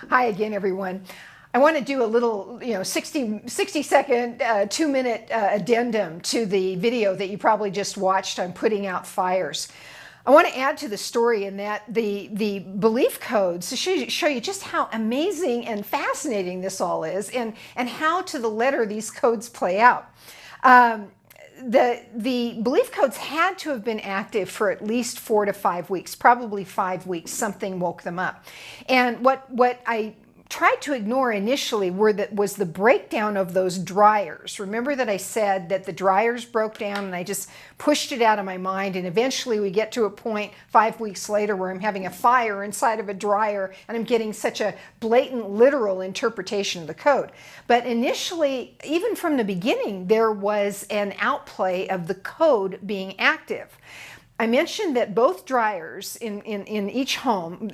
Hi again, everyone. I want to do a little, 60 second, 2-minute addendum to the video that you probably just watched on putting out fires. I want to add to the story in that the belief codes to show you just how amazing and fascinating this all is, and how to the letter these codes play out. The belief codes had to have been active for at least 4 to 5 weeks, probably 5 weeks. Something woke them up. And what I tried to ignore initially was the breakdown of those dryers. Remember that I said that the dryers broke down, and I just pushed it out of my mind, and eventually we get to a point 5 weeks later where I'm having a fire inside of a dryer and I'm getting such a blatant literal interpretation of the code. But initially, even from the beginning, there was an outplay of the code being active. I mentioned that both dryers in each home,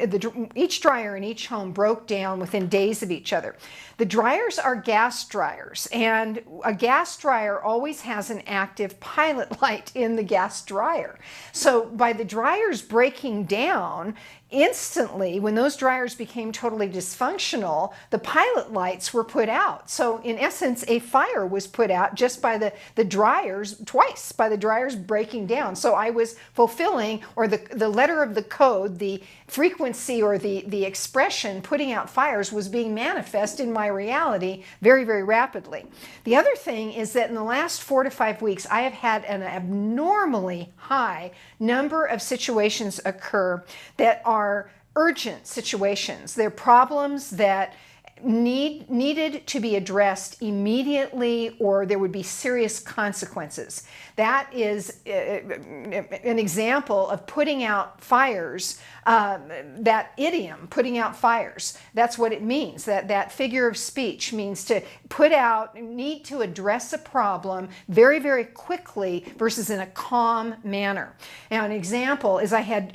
each dryer in each home broke down within days of each other. The dryers are gas dryers, and a gas dryer always has an active pilot light in the gas dryer. So by the dryers breaking down, instantly, when those dryers became totally dysfunctional, the pilot lights were put out. So in essence, a fire was put out just by the dryers, twice, by the dryers breaking down. So I was fulfilling, or the letter of the code, the frequency or the expression putting out fires was being manifest in my reality very, very rapidly. The other thing is that in the last 4 to 5 weeks, I have had an abnormally high number of situations occur that are urgent situations. They're problems that needed to be addressed immediately, or there would be serious consequences. That is an example of putting out fires. That idiom, putting out fires, that's what it means. That figure of speech means to put out, need to address a problem very, very quickly versus in a calm manner. Now, an example is I had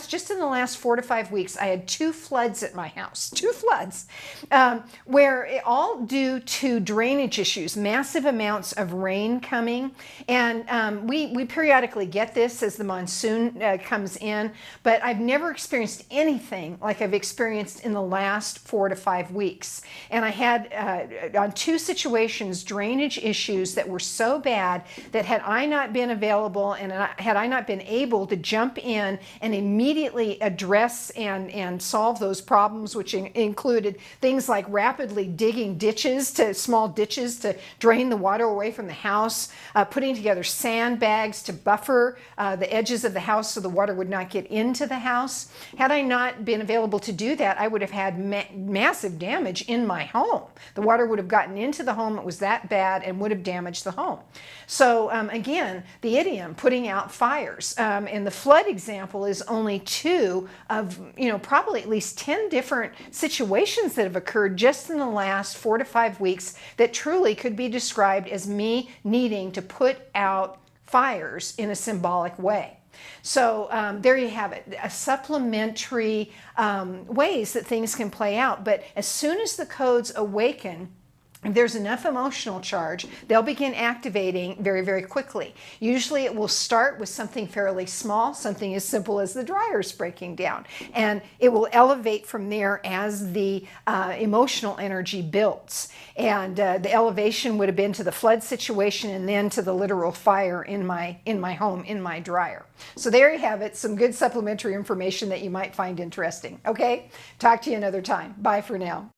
just in the last 4 to 5 weeks, I had 2 floods at my house, 2 floods, where all due to drainage issues, massive amounts of rain coming. And we periodically get this as the monsoon comes in, but I've never experienced anything like I've experienced in the last 4 to 5 weeks. And I had on 2 situations drainage issues that were so bad that had I not been available and had I not been able to jump in and immediately address and solve those problems, which included things like rapidly digging small ditches to drain the water away from the house, putting together sandbags to buffer the edges of the house so the water would not get into the house. Had I not been available to do that, I would have had massive damage in my home. The water would have gotten into the home. It was that bad and would have damaged the home. So again, the idiom, putting out fires. And the flood example is only 2 of, probably at least 10 different situations that have occurred just in the last 4 to 5 weeks that truly could be described as me needing to put out fires in a symbolic way. So there you have it, a supplementary ways that things can play out. But as soon as the codes awaken, if there's enough emotional charge, they'll begin activating very, very quickly. Usually it will start with something fairly small, something as simple as the dryers breaking down. And it will elevate from there as the emotional energy builds. And the elevation would have been to the flood situation and then to the literal fire in my home, in my dryer. So there you have it, some good supplementary information that you might find interesting. Okay? Talk to you another time. Bye for now.